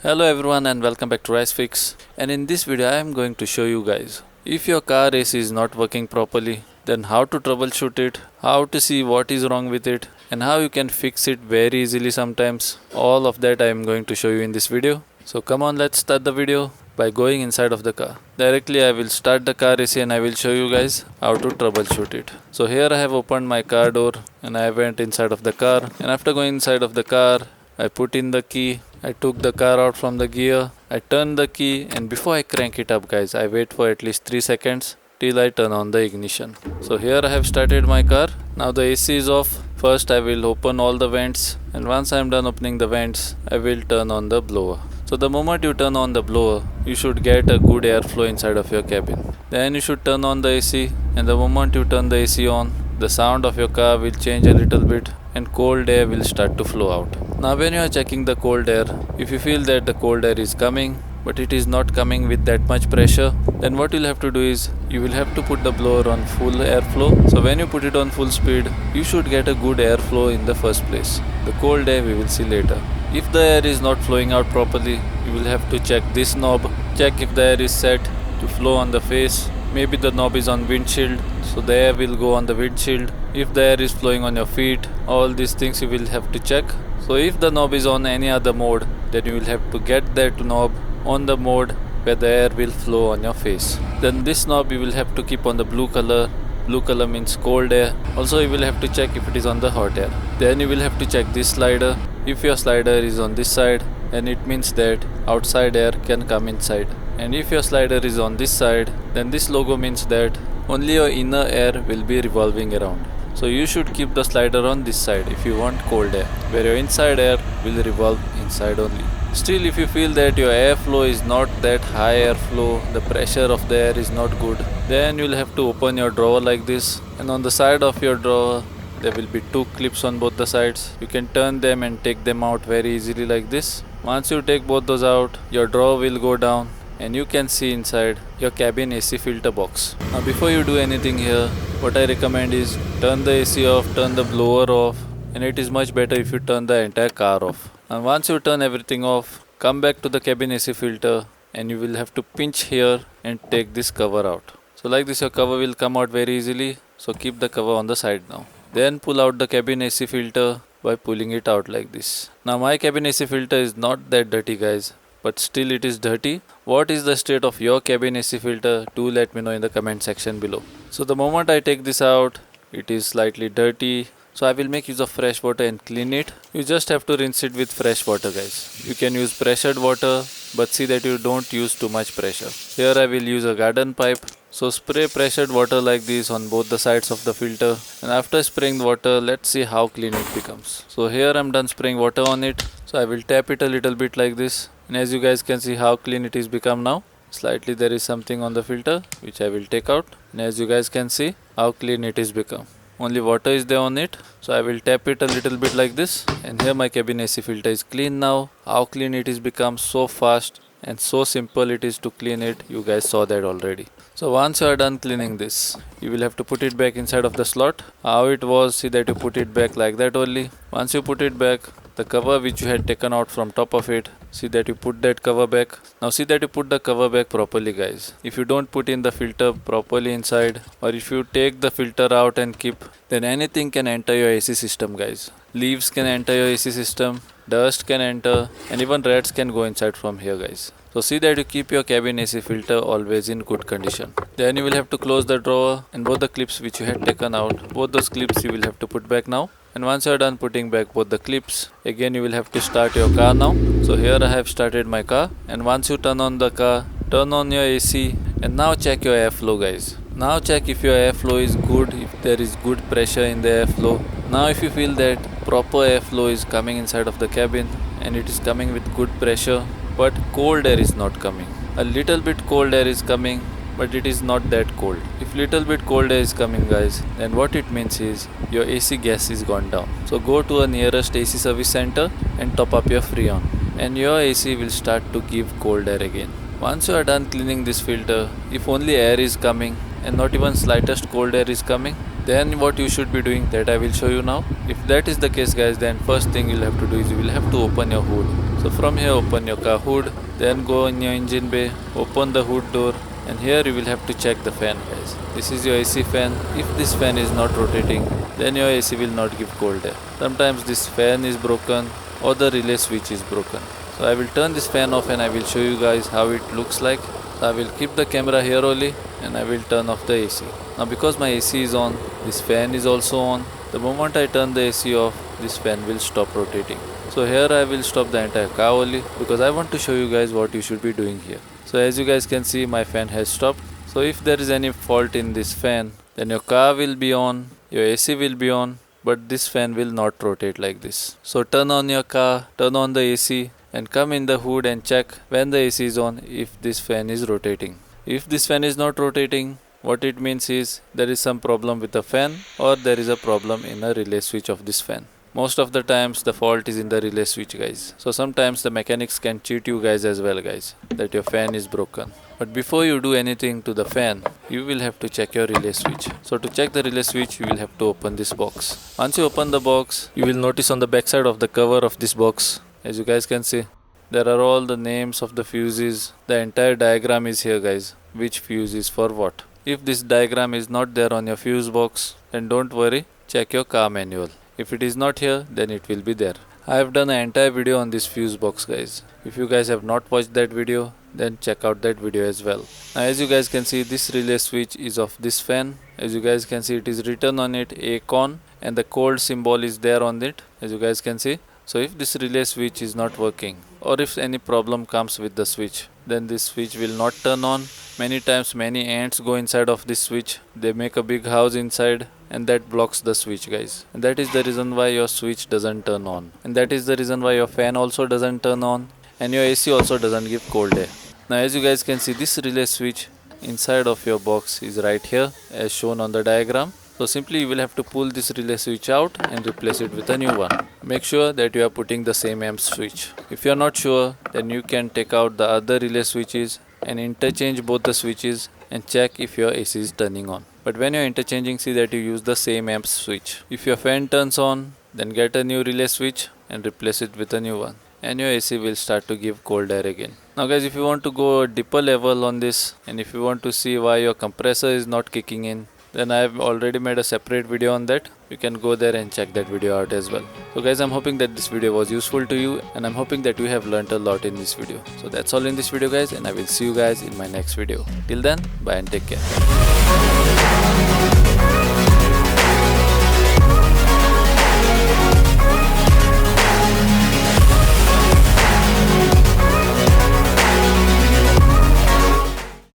Hello everyone and welcome back to RiceFix, and in this video I am going to show you guys if your car AC is not working properly, then how to troubleshoot it, how to see what is wrong with it, and how you can fix it very easily sometimes. All of that I am going to show you in this video. So come on, let's start the video by going inside of the car. Directly I will start the car AC and I will show you guys how to troubleshoot it. So here I have opened my car door and I went inside of the car, and after going inside of the car I put in the key, I took the car out from the gear, I turned the key, and before I crank it up guys, I wait for at least 3 seconds till I turn on the ignition. So here I have started my car. Now the AC is off. First I will open all the vents, and once I am done opening the vents, I will turn on the blower. So the moment you turn on the blower, you should get a good airflow inside of your cabin. Then you should turn on the AC, and the moment you turn the AC on, the sound of your car will change a little bit and cold air will start to flow out. Now when you are checking the cold air, if you feel that the cold air is coming but it is not coming with that much pressure, then what you'll have to do is you will have to put the blower on full airflow. So when you put it on full speed, you should get a good airflow in the first place. The cold air we will see later. If the air is not flowing out properly, you will have to check this knob. Check if the air is set to flow on the face. Maybe the knob is on windshield, so the air will go on the windshield. If the air is flowing on your feet, all these things you will have to check. So if the knob is on any other mode, then you will have to get that knob on the mode where the air will flow on your face. Then this knob you will have to keep on the blue color. Blue color means cold air. Also you will have to check if it is on the hot air. Then you will have to check this slider. If your slider is on this side, then it means that outside air can come inside. And if your slider is on this side, then this logo means that only your inner air will be revolving around. So you should keep the slider on this side if you want cold air, where your inside air will revolve inside only. Still, if you feel that your airflow is not that high airflow, the pressure of the air is not good, then you will have to open your drawer like this, and on the side of your drawer there will be two clips on both the sides. You can turn them and take them out very easily like this. Once you take both those out, your drawer will go down and you can see inside your cabin AC filter box. Now before you do anything here, what I recommend is turn the AC off, turn the blower off, and it is much better if you turn the entire car off. And once you turn everything off, come back to the cabin AC filter and you will have to pinch here and take this cover out. So like this your cover will come out very easily, so keep the cover on the side now. Then pull out the cabin AC filter by pulling it out like this. Now my cabin AC filter is not that dirty guys, but still it is dirty. What is the state of your cabin AC filter? Do let me know in the comment section below. So the moment I take this out, it is slightly dirty. So I will make use of fresh water and clean it. You just have to rinse it with fresh water guys. You can use pressured water, but see that you don't use too much pressure. Here I will use a garden pipe. So spray pressured water like this on both the sides of the filter, and after spraying the water, let's see how clean it becomes. So here I'm done spraying water on it. So I will tap it a little bit like this, and as you guys can see how clean it is become now. Slightly there is something on the filter which I will take out, and as you guys can see how clean it is become. Only water is there on it, so I will tap it a little bit like this, and here my cabin AC filter is clean now. How clean it is become, so fast and so simple it is to clean it. You guys saw that already. So once you are done cleaning this, you will have to put it back inside of the slot. How it was, see that you put it back like that only. Once you put it back, the cover which you had taken out from top of it, see that you put that cover back. Now see that you put the cover back properly guys. If you don't put in the filter properly inside, or if you take the filter out and keep, then anything can enter your AC system guys. Leaves can enter your AC system, dust can enter, and even rats can go inside from here guys. So see that you keep your cabin AC filter always in good condition. Then you will have to close the drawer, and both the clips which you had taken out, both those clips you will have to put back now. And once you are done putting back both the clips, again you will have to start your car now. So here I have started my car, and once you turn on the car, turn on your AC, and now check your airflow guys. Now check if your airflow is good, if there is good pressure in the airflow. Now if you feel that proper airflow is coming inside of the cabin and it is coming with good pressure, but cold air is not coming. A little bit cold air is coming, but it is not that cold. If little bit cold air is coming guys, then what it means is your AC gas is gone down. So go to a nearest AC service center and top up your Freon, and your AC will start to give cold air again. Once you are done cleaning this filter, if only air is coming and not even slightest cold air is coming, then what you should be doing, that I will show you now. If that is the case guys, then first thing you'll have to do is you will have to open your hood. So from here open your car hood, then go in your engine bay, open the hood door, and here you will have to check the fan, guys. This is your AC fan. If this fan is not rotating, then your AC will not give cold air. Sometimes this fan is broken or the relay switch is broken. So I will turn this fan off and I will show you guys how it looks like. So I will keep the camera here only and I will turn off the AC. Now because my AC is on, this fan is also on. The moment I turn the AC off, this fan will stop rotating. So here I will stop the entire car only because I want to show you guys what you should be doing here. So as you guys can see, my fan has stopped. So if there is any fault in this fan, then your car will be on, your AC will be on, but this fan will not rotate like this. So turn on your car, turn on the AC and come in the hood and check when the AC is on if this fan is rotating. If this fan is not rotating, what it means is there is some problem with the fan or there is a problem in a relay switch of this fan. Most of the times the fault is in the relay switch, guys. So sometimes the mechanics can cheat you guys as well, guys, that your fan is broken. But before you do anything to the fan, you will have to check your relay switch. So to check the relay switch, you will have to open this box. Once you open the box, you will notice on the back side of the cover of this box, as you guys can see, there are all the names of the fuses. The entire diagram is here, guys, which fuse is for what. If this diagram is not there on your fuse box, then don't worry, check your car manual. If it is not here, then it will be there. I have done an entire video on this fuse box, guys. If you guys have not watched that video, then check out that video as well. Now as you guys can see, this relay switch is of this fan. As you guys can see, it is written on it ACON and the cold symbol is there on it, as you guys can see. So if this relay switch is not working or if any problem comes with the switch, then this switch will not turn on. Many times many ants go inside of this switch. They make a big house inside and that blocks the switch, guys. And that is the reason why your switch doesn't turn on. And that is the reason why your fan also doesn't turn on and your AC also doesn't give cold air. Now as you guys can see, this relay switch inside of your box is right here as shown on the diagram. So simply you will have to pull this relay switch out and replace it with a new one. Make sure that you are putting the same amp switch. If you are not sure, then you can take out the other relay switches and interchange both the switches and check if your AC is turning on. But when you are interchanging, see that you use the same amp switch. If your fan turns on, then get a new relay switch and replace it with a new one. And your AC will start to give cold air again. Now guys, if you want to go a deeper level on this and if you want to see why your compressor is not kicking in, then I have already made a separate video on that. You can go there and check that video out as well. So guys, I'm hoping that this video was useful to you and I'm hoping that you have learnt a lot in this video. So that's all in this video, guys, and I will see you guys in my next video. Till then, bye and take care.